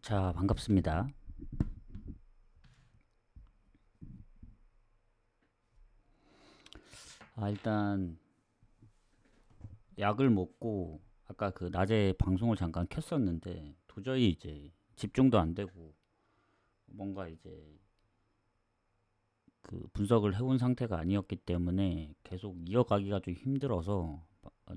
자, 반갑습니다. 일단 약을 먹고 아까 그 낮에 방송을 잠깐 켰었는데 도저히 이제 집중도 안 되고 뭔가 이제 그 분석을 해온 상태가 아니었기 때문에 계속 이어가기가 좀 힘들어서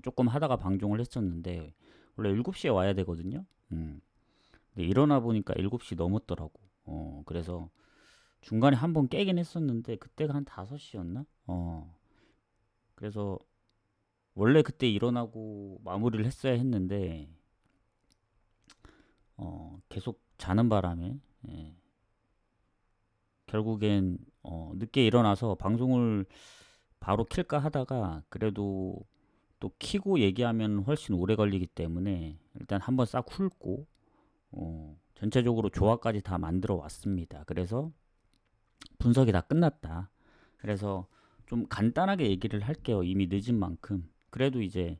조금 하다가 방종을 했었는데 원래 7시에 와야 되거든요. 근데 일어나 보니까 7시 넘었더라고. 그래서 중간에 한번 깨긴 했었는데 그때가 한 5시였나? 그래서 원래 그때 일어나고 마무리를 했어야 했는데 계속 자는 바람에 예, 결국엔 늦게 일어나서 방송을 바로 킬까 하다가 그래도 또 키고 얘기하면 훨씬 오래 걸리기 때문에 일단 한번 싹 훑고 전체적으로 조화까지 다 만들어 왔습니다. 그래서 분석이 다 끝났다. 그래서 좀 간단하게 얘기를 할게요. 이미 늦은 만큼. 그래도 이제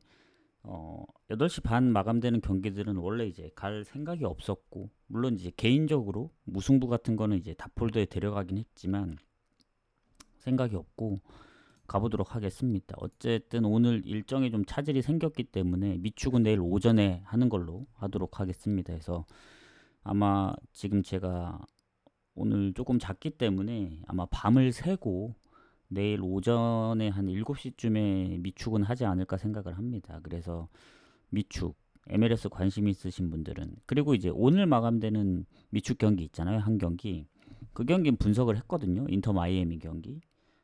8시 반 마감되는 경기들은 원래 이제 갈 생각이 없었고, 물론 이제 개인적으로 무승부 같은 거는 이제 다폴더에 데려가긴 했지만, 생각이 없고, 가보도록 하겠습니다. 어쨌든 오늘 일정에 좀 차질이 생겼기 때문에 미축은 내일 오전에 하는 걸로 하도록 하겠습니다. 그래서 아마 지금 제가 오늘 조금 잤기 때문에 아마 밤을 새고 내일 오전에 한 7시쯤에 미축은 하지 않을까 생각을 합니다. 그래서 미축, MLS 관심 있으신 분들은 그리고 이제 오늘 마감되는 미축 경기 있잖아요. 한 경기. 그 경기는 분석을 했거든요. 인터 마이애미 경기.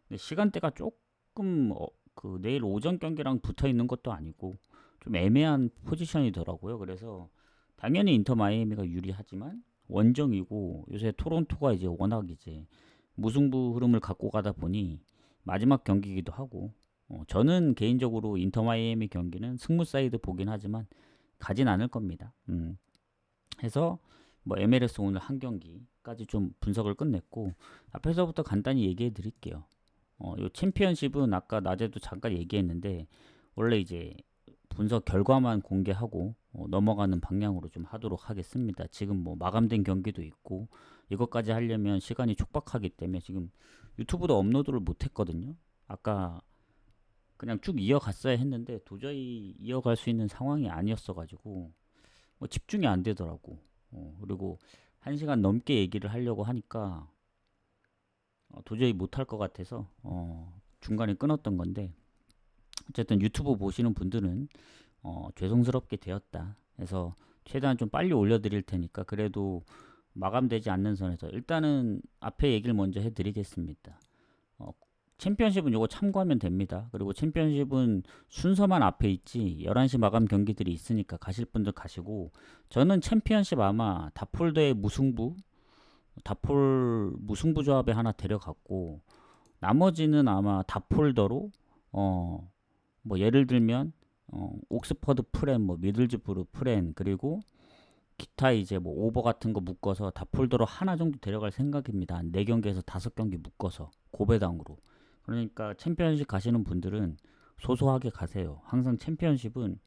근데 시간대가 조금 그 내일 오전 경기랑 붙어 있는 것도 아니고 좀 애매한 포지션이더라고요. 그래서 당연히 인터 마이애미가 유리하지만 원정이고 요새 토론토가 이제 워낙 이제 무승부 흐름을 갖고 가다 보니 마지막 경기이기도 하고 저는 개인적으로 인터 마이애미 경기는 승무 사이드 보긴 하지만 가진 않을 겁니다. 해서 뭐 MLS 오늘 한 경기까지 좀 분석을 끝냈고 앞에서부터 간단히 얘기해 드릴게요. 요 챔피언십은 아까 낮에도 잠깐 얘기했는데 원래 이제 분석 결과만 공개하고 넘어가는 방향으로 좀 하도록 하겠습니다. 지금 뭐 마감된 경기도 있고 이것까지 하려면 시간이 촉박하기 때문에 지금 유튜브도 업로드를 못 했거든요. 아까 그냥 쭉 이어갔어야 했는데 도저히 이어갈 수 있는 상황이 아니었어가지고 뭐 집중이 안 되더라고. 그리고 1시간 넘게 얘기를 하려고 하니까 도저히 못할 것 같아서 중간에 끊었던 건데 어쨌든 유튜브 보시는 분들은 죄송스럽게 되었다 해서 최대한 좀 빨리 올려드릴 테니까 그래도 마감되지 않는 선에서 일단은 앞에 얘기를 먼저 해드리겠습니다. 어, 챔피언십은 요거 참고하면 됩니다. 그리고 챔피언십은 순서만 앞에 있지 11시 마감 경기들이 있으니까 가실 분들 가시고 저는 챔피언십 아마 다폴더의 무승부 다폴 무승부 조합에 하나 데려갔고 나머지는 아마 다폴더로 뭐 예를 들면 옥스퍼드 프렌, 뭐 미들즈부르 프렌 그리고 기타 이제 뭐 오버 같은 거 묶어서 다폴더로 하나 정도 데려갈 생각입니다. 한 4경기에서 5경기 묶어서 고배당으로. 그러니까 챔피언십 가시는 분들은 소소하게 가세요. 항상 챔피언십은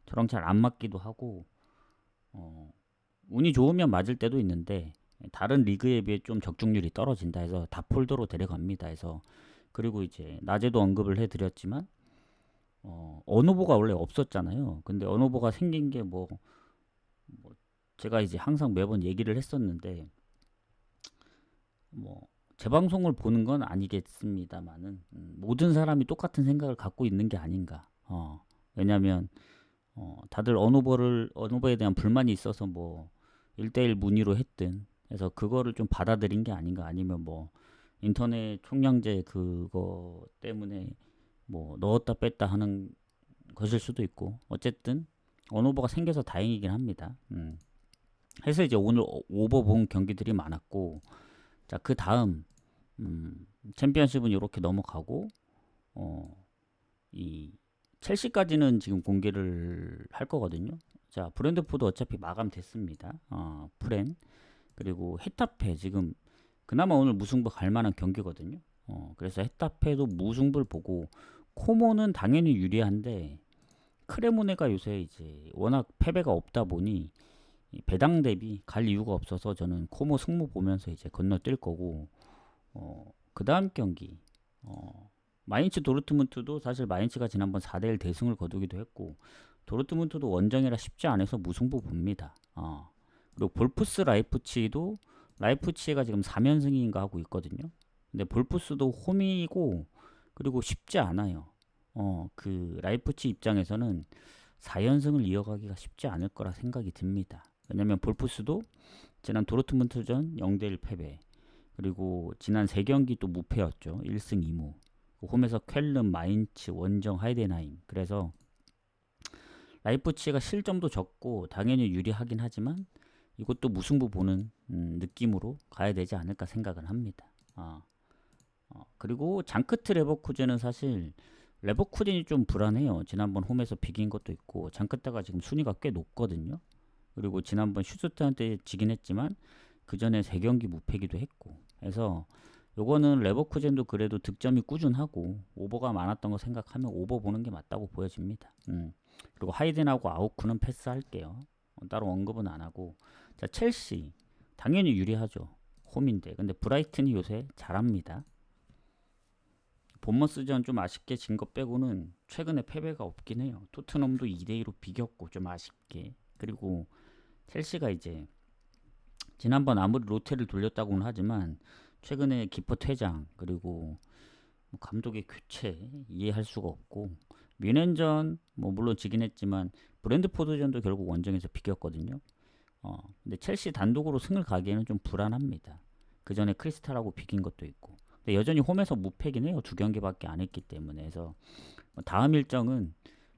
저랑 잘 안 맞기도 하고 어, 운이 좋으면 맞을 때도 있는데 다른 리그에 비해 좀 적중률이 떨어진다 해서 다폴더로 데려갑니다. 해서 그리고 이제 낮에도 언급을 해드렸지만 언어보가 원래 없었잖아요. 근데 언어보가 생긴 게 뭐 제가 이제 항상 매번 얘기를 했었는데 뭐 재방송을 보는 건 아니겠습니다만은 모든 사람이 똑같은 생각을 갖고 있는 게 아닌가. 왜냐면 다들 언어보에 대한 불만이 있어서 뭐 1대1 문의로 했든 해서 그거를 좀 받아들인 게 아닌가 아니면 뭐 인터넷 총량제 그거 때문에 뭐 넣었다 뺐다 하는 것일 수도 있고 어쨌든 언어버가 생겨서 다행이긴 합니다. 해서 이제 오늘 오버 본 경기들이 많았고 자 그 다음 챔피언십은 이렇게 넘어가고 이 첼시까지는 지금 공개를 할 거거든요. 자 브랜드포드 어차피 마감됐습니다. 프렌 그리고 헤타페 지금 그나마 오늘 무승부 갈 만한 경기거든요. 그래서 헤타페도 무승부를 보고 코모는 당연히 유리한데 크레모네가 요새 이제 워낙 패배가 없다 보니 이 배당 대비 갈 이유가 없어서 저는 코모 승무 보면서 이제 건너뛸 거고, 그 다음 경기, 마인츠 도르트문트도 사실 마인츠가 지난번 4대1 대승을 거두기도 했고, 도르트문트도 원정이라 쉽지 않아서 무승부 봅니다. 그리고 볼프스 라이프치히도 라이프치히가 지금 3연승인가 하고 있거든요. 근데 볼프스도 홈이고 그리고 쉽지 않아요. 그 라이프치 입장에서는 4연승을 이어가기가 쉽지 않을 거라 생각이 듭니다. 왜냐면 볼프스도 지난 도르트문트전 0대1 패배, 그리고 지난 3경기 또 무패였죠. 1승 2무. 홈에서 쾰른, 마인츠, 원정, 하이덴하임. 그래서 라이프치히가 실점도 적고 당연히 유리하긴 하지만 이것도 무승부 보는 느낌으로 가야 되지 않을까 생각은 합니다. 그리고 장크트 레버쿠젠은 사실 레버쿠젠이 좀 불안해요. 지난번 홈에서 비긴 것도 있고 장크트가 지금 순위가 꽤 높거든요. 그리고 지난번 슈투트한테 지긴 했지만 그 전에 3경기 무패기도 했고 해서 요거는 레버쿠젠도 그래도 득점이 꾸준하고 오버가 많았던 거 생각하면 오버 보는 게 맞다고 보여집니다. 그리고 하이덴하고 아우크는 패스할게요. 따로 언급은 안 하고. 자, 첼시 당연히 유리하죠. 홈인데. 근데 브라이튼이 요새 잘합니다. 본머스전 좀 아쉽게 진 것 빼고는 최근에 패배가 없긴 해요. 토트넘도 2대2로 비겼고 좀 아쉽게. 그리고 첼시가 이제 지난번 아무리 로테를 돌렸다고는 하지만 최근에 키퍼 퇴장 그리고 감독의 교체 이해할 수가 없고, 뮌헨전 뭐 물론 지긴 했지만 브랜드포드전도 결국 원정에서 비겼거든요. 근데 첼시 단독으로 승을 가기에는 좀 불안합니다. 그 전에 크리스탈하고 비긴 것도 있고. 근데 여전히 홈에서 무패긴 해요. 2경기밖에 안 했기 때문에. 해서 다음 일정은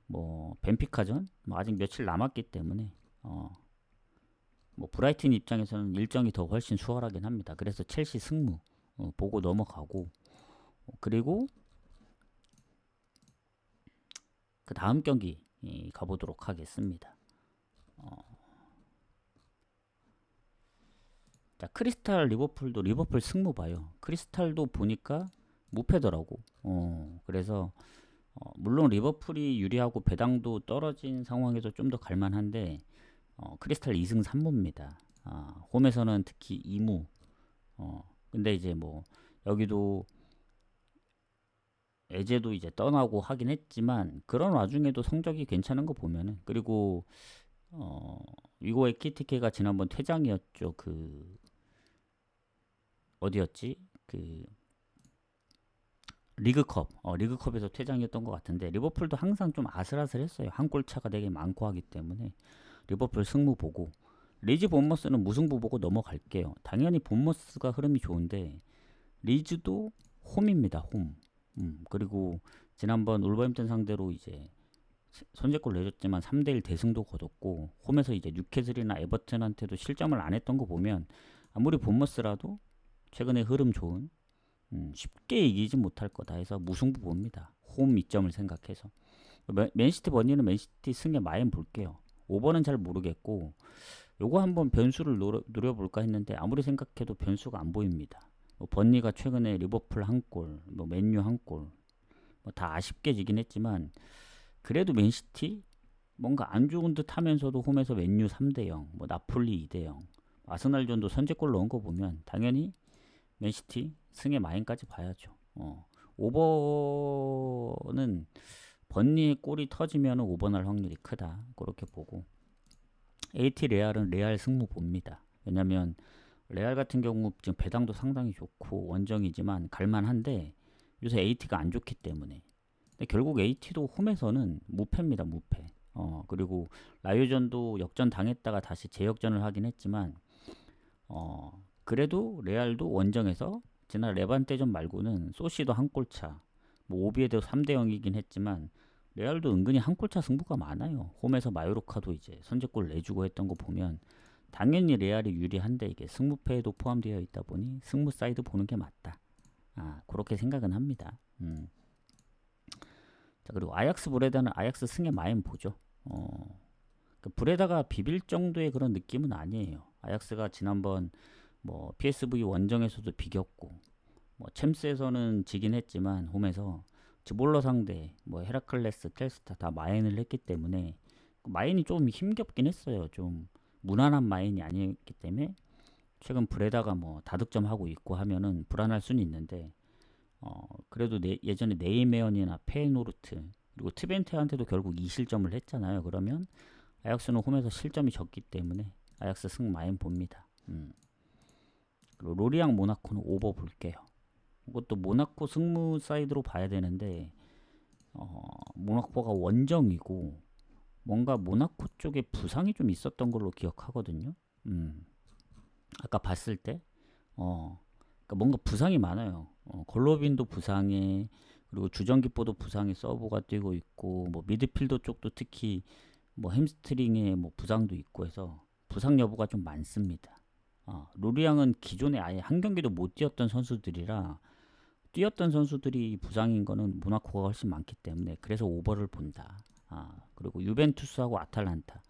뭐 벤피카전 뭐 아직 며칠 남았기 때문에 뭐 브라이튼 입장에서는 일정이 더 훨씬 수월하긴 합니다. 그래서 첼시 승무 보고 넘어가고, 그리고 그 다음 경기 가보도록 하겠습니다. 자, 크리스탈 리버풀도 리버풀 승무 봐요. 크리스탈도 보니까 무패더라고. 그래서 물론 리버풀이 유리하고 배당도 떨어진 상황에서 좀 더 갈만한데 크리스탈 2승 3무입니다. 홈에서는 특히 2무. 근데 이제 뭐 여기도 에제도 이제 떠나고 하긴 했지만 그런 와중에도 성적이 괜찮은 거 보면은, 그리고 위고 에키티케가 지난번 퇴장이었죠. 그 어디였지? 그 리그컵, 리그컵에서 퇴장이었던 것 같은데 리버풀도 항상 좀 아슬아슬했어요. 한 골 차가 되게 많고 하기 때문에 리버풀 승무 보고, 리즈 본머스는 무승부 보고 넘어갈게요. 당연히 본머스가 흐름이 좋은데 리즈도 홈입니다. 홈. 그리고 지난번 울버햄튼 상대로 이제 선제골 내줬지만 3대1 대승도 거뒀고, 홈에서 이제 뉴캐슬이나 에버튼한테도 실점을 안 했던 거 보면 아무리 본머스라도 최근에 흐름 좋은 쉽게 이기지 못할 거다 해서 무승부 봅니다. 홈 이점을 생각해서. 맨시티 버니는 맨시티 승에 마인 볼게요. 오버는 잘 모르겠고 요거 한번 변수를 노려볼까 했는데 아무리 생각해도 변수가 안 보입니다. 버니가 최근에 리버풀 한 골, 뭐 맨유 한 골, 뭐 다 아쉽게 지긴 했지만 그래도 맨시티 뭔가 안 좋은 듯 하면서도 홈에서 맨유 3대0, 뭐 나폴리 2대0, 아스날전도 선제골 넣은 거 보면 당연히 맨시티 승의 마인까지 봐야죠. 오버는 번니의 골이 터지면 오버 날 확률이 크다. 그렇게 보고 AT 레알은 레알 승무 봅니다. 왜냐면 레알 같은 경우 지금 배당도 상당히 좋고 원정이지만 갈만한데 요새 AT가 안 좋기 때문에. 근데 결국 AT도 홈에서는 무패입니다. 무패. 그리고 라요전도 역전 당했다가 다시 재역전을 하긴 했지만 그래도 레알도 원정에서 지난 레반테전 말고는 소시도 한 골차, 뭐 오비에도 3대0이긴 했지만 레알도 은근히 한 골차 승부가 많아요. 홈에서 마요르카도 이제 선제골 내주고 했던 거 보면 당연히 레알이 유리한데 이게 승무패에도 포함되어 있다 보니 승무 사이드 보는 게 맞다. 그렇게 생각은 합니다. 자, 그리고 아약스 브레다는 아약스 승에 마인 보죠. 그 브레다가 비빌 정도의 그런 느낌은 아니에요. 아약스가 지난번 뭐 PSV 원정에서도 비겼고 뭐 챔스에서는 지긴 했지만 홈에서 즈볼러 상대 뭐 헤라클레스, 텔스타 다 마인을 했기 때문에 마인이 좀 힘겹긴 했어요. 좀 무난한 마인이 아니었기 때문에 최근 브레다가 뭐 다득점하고 있고 하면은 불안할 수는 있는데 그래도 예전에 네이메언이나 페이노르트 그리고 트벤테한테도 결국 2실점을 했잖아요. 그러면 아약스는 홈에서 실점이 적기 때문에 아약스 승 마인 봅니다. 그리고 로리앙 모나코는 오버 볼게요. 이것도 모나코 승무 사이드로 봐야 되는데 모나코가 원정이고 뭔가 모나코 쪽에 부상이 좀 있었던 걸로 기억하거든요. 아까 봤을 때 그러니까 뭔가 부상이 많아요. 걸로빈도 부상에 그리고 주전기포도 부상에 서브가 뛰고 있고 뭐 미드필더 쪽도 특히 뭐 햄스트링에 뭐 부상도 있고 해서 부상 여부가 좀 많습니다. 로리앙은 기존에 아예 한 경기도 못 뛰었던 선수들이라 뛰었던 선수들이 부상인 거는 모나코가 훨씬 많기 때문에 그래서 오버를 본다. 그리고 유벤투스하고 아탈란타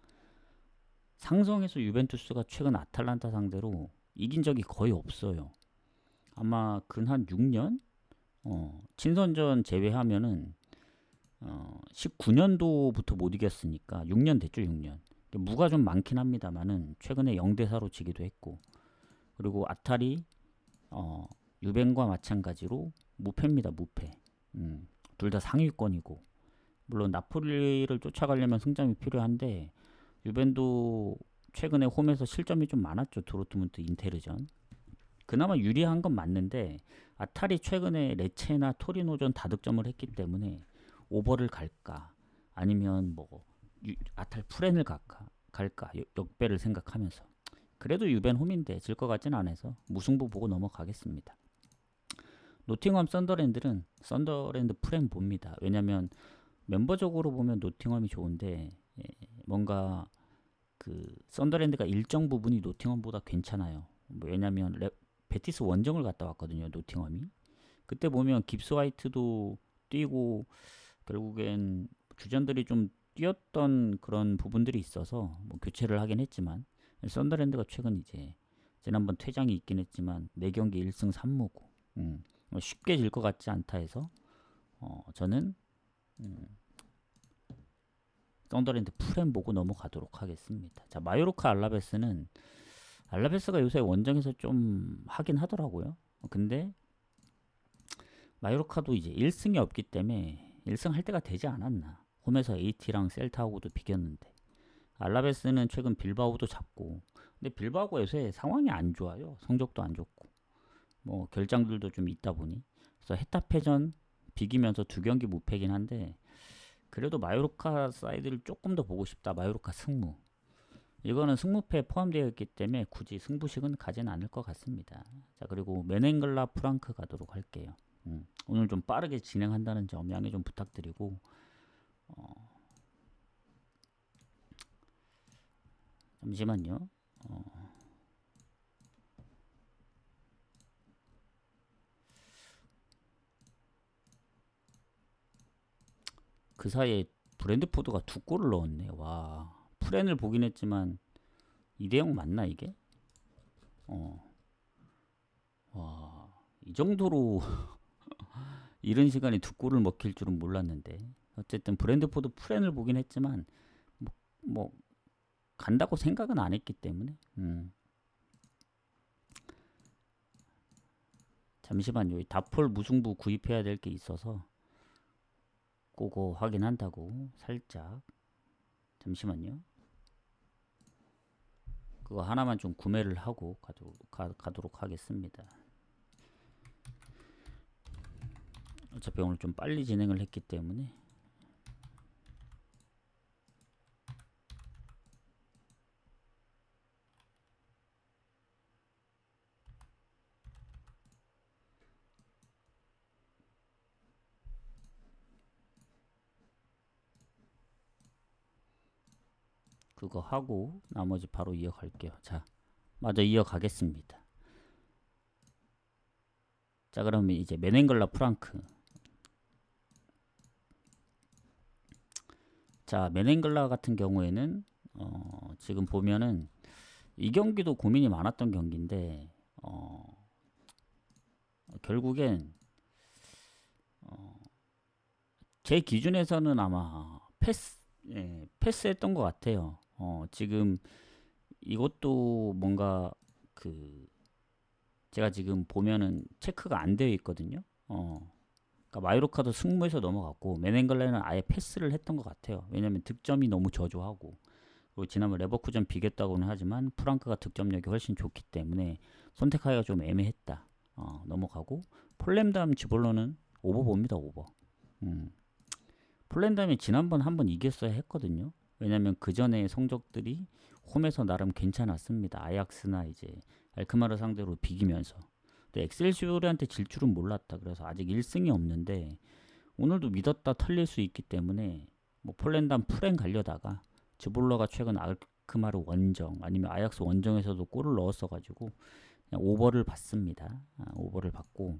상성에서 유벤투스가 최근 아탈란타 상대로 이긴 적이 거의 없어요. 아마 근 한 6년 친선전 제외하면은 19년도부터 못 이겼으니까 6년 됐죠. 6년 무가 좀 많긴 합니다만은 최근에 0대4로 지기도 했고 그리고 아탈이 유벤과 마찬가지로 무패입니다. 무패. 둘 다 상위권이고 물론 나폴리를 쫓아가려면 승점이 필요한데 유벤도 최근에 홈에서 실점이 좀 많았죠. 도르트문트 인테르전. 그나마 유리한 건 맞는데 아탈이 최근에 레체나 토리노전 다득점을 했기 때문에 오버를 갈까 아니면 뭐 아탈 프렌을 갈까 역배를 생각하면서 그래도 유벤 홈인데 질 것 같진 않아서 무승부 보고 넘어가겠습니다. 노팅엄 썬더랜드는 썬더랜드 프렌 봅니다. 왜냐면 멤버적으로 보면 노팅엄이 좋은데 뭔가 그 썬더랜드가 일정 부분이 노팅엄보다 괜찮아요. 왜냐면 베티스 원정을 갔다 왔거든요. 노팅엄이. 그때 보면 깁스 화이트도 뛰고 결국엔 주전들이 좀 뛰었던 그런 부분들이 있어서 뭐 교체를 하긴 했지만 썬더랜드가 최근 이제 지난번 퇴장이 있긴 했지만 4경기 1승 3무고 쉽게 질 것 같지 않다 해서 저는 썬더랜드 프렘 보고 넘어가도록 하겠습니다. 자, 마요르카 알라베스는 알라베스가 요새 원정에서 좀 하긴 하더라고요. 근데 마요르카도 이제 1승이 없기 때문에 1승 할 때가 되지 않았나. 홈에서 AT랑 셀타하고도 비겼는데 알라베스는 최근 빌바오도 잡고 근데 빌바오가 요새 상황이 안 좋아요. 성적도 안 좋고 뭐 결장들도 좀 있다 보니 그래서 헤타페전 비기면서 2경기 무패긴 한데 그래도 마요르카 사이드를 조금 더 보고 싶다. 마요르카 승무. 이거는 승무패에 포함되어 있기 때문에 굳이 승부식은 가진 않을 것 같습니다. 자, 그리고 메넨글라 프랑크 가도록 할게요. 오늘 좀 빠르게 진행한다는 점 양해 좀 부탁드리고 잠시만요. 그 사이에 브랜드포드가 2골을 넣었네. 와, 프렌을 보긴 했지만 2대0 맞나 이게? 와, 이 정도로 이른 시간에 2골을 먹힐 줄은 몰랐는데 어쨌든 브랜드포드 프렌을 보긴 했지만 뭐 간다고 생각은 안 했기 때문에 잠시만요. 다폴 무승부 구입해야 될 게 있어서 그거 확인한다고 살짝 잠시만요. 그거 하나만 좀 구매를 하고 가도록 하겠습니다. 어차피 오늘 좀 빨리 진행을 했기 때문에 그거 하고 나머지 바로 이어갈게요. 자, 마저 이어가겠습니다. 자, 그러면 이제 메넨글라 프랑크. 자, 메넨글라 같은 경우에는 지금 보면은 이 경기도 고민이 많았던 경기인데 결국엔 제 기준에서는 아마 패스했던 것 같아요. 지금 이것도 뭔가 그 제가 지금 보면은 체크가 안 되어 있거든요. 그러니까 마요르카도 승무에서 넘어갔고 메넨글레는 아예 패스를 했던 것 같아요. 왜냐면 득점이 너무 저조하고, 그리고 지난번 레버쿠젠 비겼다고는 하지만 프랑크가 득점력이 훨씬 좋기 때문에 선택하기가 좀 애매했다. 넘어가고 폴렘담 지볼로는 오버 봅니다. 오버. 폴렌담이 지난번 한번 이겼어야 했거든요. 왜냐면 그 전에 성적들이 홈에서 나름 괜찮았습니다. 아약스나 이제 알크마르 상대로 비기면서. 근데 엑셀시오르한테 질 줄은 몰랐다. 그래서 아직 1승이 없는데 오늘도 믿었다 털릴 수 있기 때문에 뭐 폴렌담 풀행 가려다가 즈볼러가 최근 알크마르 원정 아니면 아약스 원정에서도 골을 넣었어가지고 그냥 오버를 받습니다. 오버를 받고,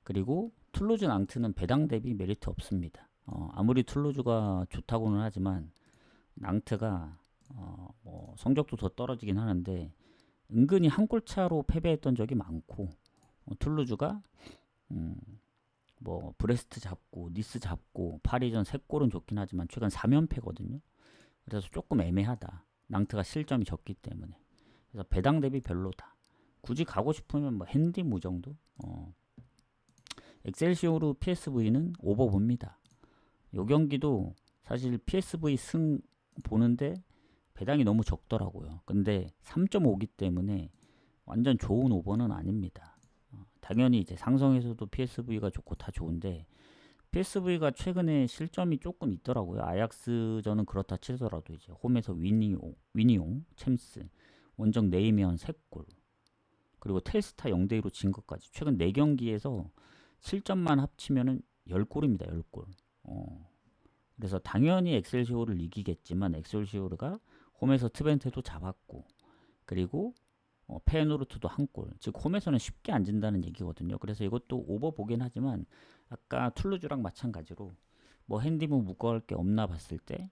그리고 툴루즈 낭트는 배당 대비 메리트 없습니다. 아무리 툴루즈가 좋다고는 하지만 낭트가 뭐 성적도 더 떨어지긴 하는데 은근히 한 골 차로 패배했던 적이 많고, 툴루즈가 뭐 브레스트 잡고 니스 잡고 파리전 3골은 좋긴 하지만 최근 3연패거든요. 그래서 조금 애매하다. 낭트가 실점이 적기 때문에. 그래서 배당 대비 별로다. 굳이 가고 싶으면 뭐 핸디무 정도? 엑셀시오르 PSV는 오버 봅니다. 요 경기도 사실 PSV 승 보는데 배당이 너무 적더라고요. 근데 3.5기 때문에 완전 좋은 오버는 아닙니다. 당연히 이제 상성에서도 PSV가 좋고 다 좋은데 PSV가 최근에 실점이 조금 있더라고요. 아약스전은 그렇다 치더라도 이제 홈에서 위니용, 챔스, 원정 네이면 3골, 그리고 텔스타 0대2로 진 것까지 최근 4경기에서 실점만 합치면은 10골입니다. 10골. 그래서 당연히 엑셀시오를 이기겠지만 엑셀시오르가 홈에서 트벤테도 잡았고, 그리고 페노르트도 한 골. 즉 홈에서는 쉽게 안 진다는 얘기거든요. 그래서 이것도 오버 보긴 하지만 아까 툴루즈랑 마찬가지로 뭐 핸디무 묶어갈 게 없나 봤을 때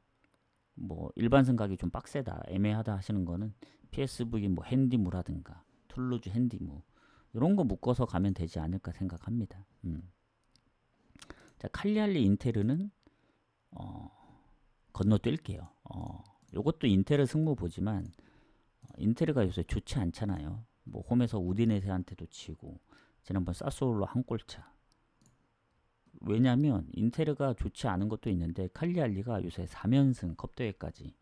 뭐 일반 생각이 좀 빡세다, 애매하다 하시는 거는 PSV 뭐 핸디무라든가 툴루즈 핸디무 이런 거 묶어서 가면 되지 않을까 생각합니다. 자, 칼리할리 인테르는 건너뛸게요. 요것도 인테르 승부 보지만 인테르가 요새 좋지 않잖아요. 뭐 홈에서 우디네세한테도 치고 지난번 사스올로 한 골차. 왜냐면 인테르가 좋지 않은 것도 있는데 칼리할리가 요새 3연승 컵대회까지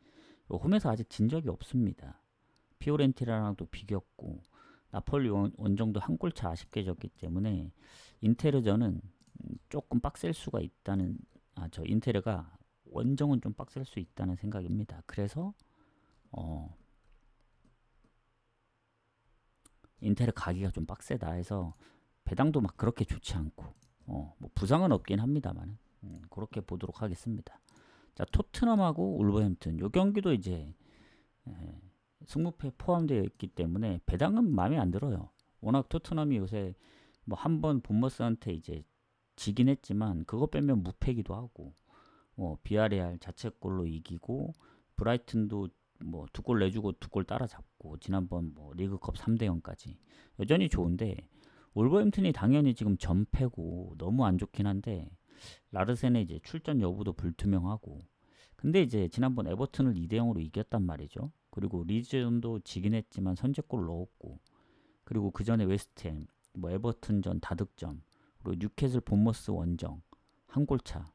홈에서 아직 진 적이 없습니다. 피오렌티나랑도 비겼고 나폴리 원정도 한 골차 아쉽게 졌기 때문에 인테르전은 조금 빡셀 수가 있다는, 저 인테르가 원정은 좀 빡셀 수 있다는 생각입니다. 그래서 인테르 가기가 좀 빡세다 해서 배당도 막 그렇게 좋지 않고 뭐 부상은 없긴 합니다만 그렇게 보도록 하겠습니다. 자, 토트넘하고 울버햄튼 요 경기도 이제 승무패 포함되어 있기 때문에 배당은 마음에 안 들어요. 워낙 토트넘이 요새 뭐 한 번 본머스한테 이제 지긴 했지만 그거 빼면 무패기도 하고, 비아레알 자책골로 이기고 브라이튼도 뭐 2골 내주고 2골 따라잡고 지난번 뭐 리그컵 3대0까지 여전히 좋은데, wolverhampton이 당연히 지금 전패고 너무 안 좋긴 한데 라르센의 이제 출전 여부도 불투명하고, 근데 이제 지난번 에버튼을 2대0으로 이겼단 말이죠. 그리고 리즈전도 지긴 했지만 선제골 넣었고, 그리고 그 전에 웨스트햄, 뭐 에버튼전 다득점, 그리고 뉴캐슬 본머스 원정 한 골차.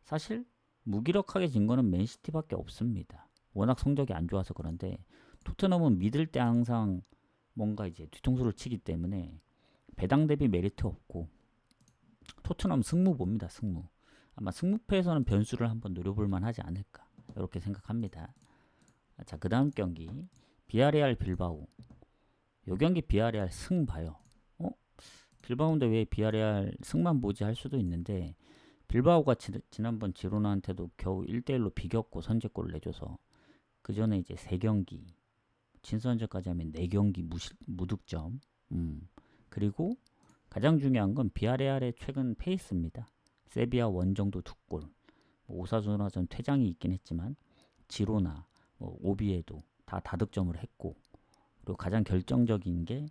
사실 무기력하게 진 거는 맨시티밖에 없습니다. 워낙 성적이 안 좋아서 그런데 토트넘은 믿을 때 항상 뭔가 이제 뒤통수를 치기 때문에 배당 대비 메리트 없고 토트넘 승무 봅니다. 승무. 아마 승무패에서는 변수를 한번 노려볼 만하지 않을까 이렇게 생각합니다. 자, 그 다음 경기 비아레알 빌바오. 요 경기 비아레알 승 봐요. 빌바오인데 왜 비아레알 승만 보지 할 수도 있는데, 빌바오가 지난번 지로나한테도 겨우 1대1로 비겼고 선제골을 내줘서 그 전에 이제 3경기 친선제까지 하면 4경기 무득점. 그리고 가장 중요한 건 비아레알의 최근 페이스입니다. 세비야 원정도 2골, 뭐 오사수나전 퇴장이 있긴 했지만 지로나, 오비에도 다 다득점을 했고, 그리고 가장 결정적인 게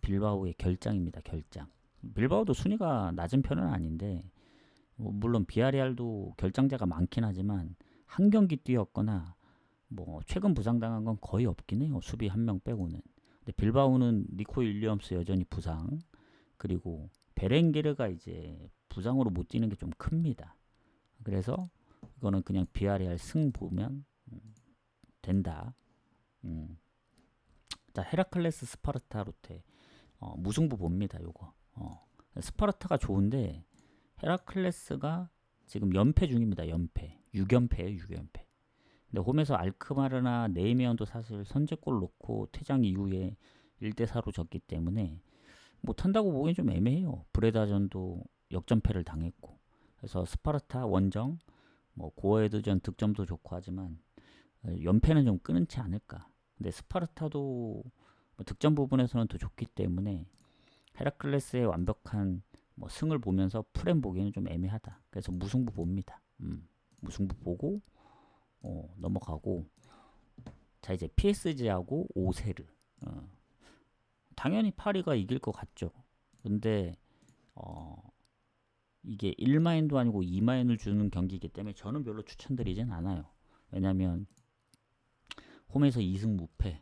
빌바오의 결장입니다. 결장. 빌바오도 순위가 낮은 편은 아닌데 물론 비아레알도 결장자가 많긴 하지만 한 경기 뛰었거나 뭐 최근 부상당한 건 거의 없긴 해요. 수비 한 명 빼고는. 근데 빌바오는 니코 윌리엄스 여전히 부상, 그리고 베렌게르가 이제 부상으로 못 뛰는 게 좀 큽니다. 그래서 이거는 그냥 비아레알 승 보면 된다. 음. 자, 헤라클레스 스파르타 로테 무승부 봅니다. 요거 스파르타가 좋은데 헤라클레스가 지금 연패 중입니다. 연패 6연패에요. 6연패. 근데 홈에서 알크마르나 네이메언도 사실 선제골 넣고 퇴장 이후에 1대4로 졌기 때문에 못한다고 보기엔 좀 애매해요. 브레다전도 역전패를 당했고. 그래서 스파르타 원정 뭐 고어헤드전 득점도 좋고 하지만 연패는 좀 끊지 않을까. 근데 스파르타도 뭐 득점 부분에서는 더 좋기 때문에 헤라클레스의 완벽한 뭐 승을 보면서 프렘 보기에는 좀 애매하다. 그래서 무승부 봅니다. 무승부 보고 넘어가고. 자, 이제 PSG하고 오세르. 당연히 파리가 이길 것 같죠. 근데 이게 1마인도 아니고 2마인을 주는 경기이기 때문에 저는 별로 추천드리진 않아요. 왜냐면 홈에서 2승 무패,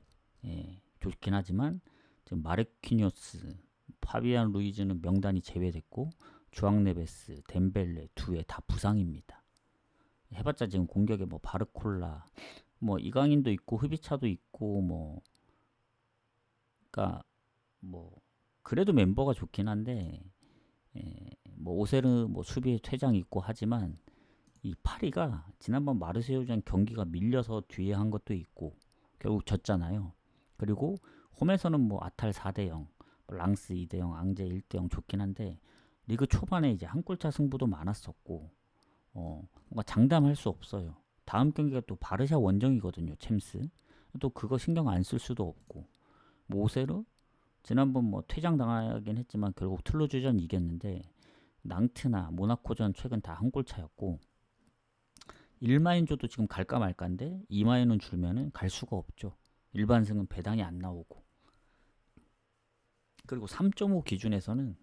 좋긴 하지만 지금 마르키뇨스, 파비안 루이즈는 명단이 제외됐고 주앙 네베스, 덴벨레 두에 다 부상입니다. 해봤자 지금 공격에 뭐 바르콜라, 뭐 이강인도 있고 흐비차도 있고 뭐, 그러니까 뭐 그래도 멤버가 좋긴 한데 뭐 오세르 뭐 수비에 퇴장 있고 하지만 이 파리가 지난번 마르세유전 경기가 밀려서 뒤에 한 것도 있고 결국 졌잖아요. 그리고 홈에서는 뭐 아탈 4대0, 랑스 2대0, 앙제 1대0 좋긴 한데 리그 초반에 이제 한 골차 승부도 많았었고 뭔가 장담할 수 없어요. 다음 경기가 또 바르샤 원정이거든요. 챔스. 또 그거 신경 안 쓸 수도 없고 뭐 오세르 지난번 뭐 퇴장 당하긴 했지만 결국 툴루즈전 이겼는데 낭트나 모나코전 최근 다 한 골 차였고 1마인조도 지금 갈까 말까인데 2마인은 줄면은 갈 수가 없죠. 일반승은 배당이 안 나오고. 그리고 3.5 기준에서는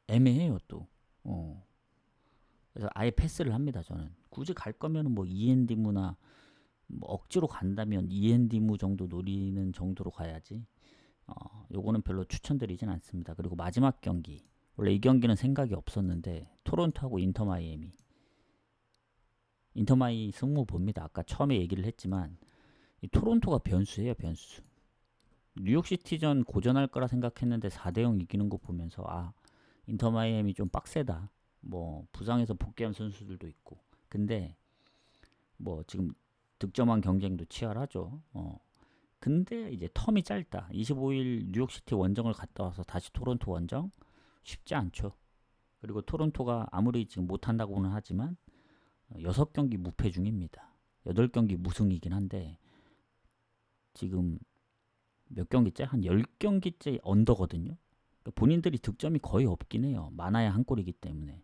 애매해요 또. 그래서 아예 패스를 합니다. 저는 굳이 갈 거면은 뭐 END무나 뭐 억지로 간다면 END무 정도 노리는 정도로 가야지. 요거는 별로 추천드리진 않습니다. 그리고 마지막 경기, 원래 이 경기는 생각이 없었는데 토론토하고 인터마이애미. 인터마이 승부 봅니다. 아까 처음에 얘기를 했지만 이 토론토가 변수예요. 변수. 뉴욕시티전 고전할 거라 생각했는데 4대0 이기는 거 보면서 인터마이애미 좀 빡세다. 뭐 부상에서 복귀한 선수들도 있고. 근데 뭐 지금 득점왕 경쟁도 치열하죠. 근데 이제 텀이 짧다. 25일 뉴욕시티 원정을 갔다 와서 다시 토론토 원정 쉽지 않죠. 그리고 토론토가 아무리 지금 못한다고는 하지만 6경기 무패 중입니다. 8경기 무승이긴 한데 지금 몇 경기째? 한 10경기째 언더거든요. 그러니까 본인들이 득점이 거의 없긴 해요. 많아야 한 골이기 때문에.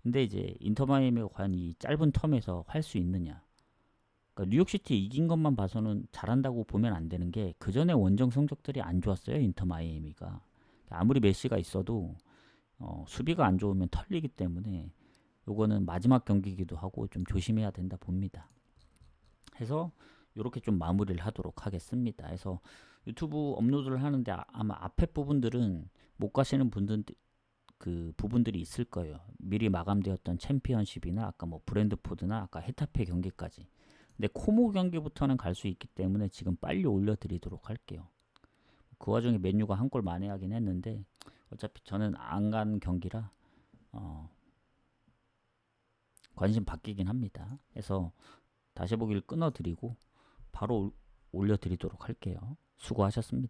근데 이제 인터마이애미가 과연 이 짧은 텀에서 할 수 있느냐. 그러니까 뉴욕시티 이긴 것만 봐서는 잘한다고 보면 안 되는 게 그 전에 원정 성적들이 안 좋았어요. 인터마이애미가. 아무리 메시가 있어도 수비가 안 좋으면 털리기 때문에 요거는 마지막 경기이기도 하고 좀 조심해야 된다 봅니다. 해서 이렇게 좀 마무리를 하도록 하겠습니다. 해서 유튜브 업로드를 하는데 아마 앞에 부분들은 못 가시는 분들 그 부분들이 있을 거예요. 미리 마감되었던 챔피언십이나 아까 뭐 브랜드포드나 아까 헤타페 경기까지. 근데 코모 경기부터는 갈 수 있기 때문에 지금 빨리 올려드리도록 할게요. 그 와중에 맨유가 한 골 만회하긴 했는데 어차피 저는 안 간 경기라 관심 바뀌긴 합니다. 그래서 다시 보기를 끊어드리고 바로 올려드리도록 할게요. 수고하셨습니다.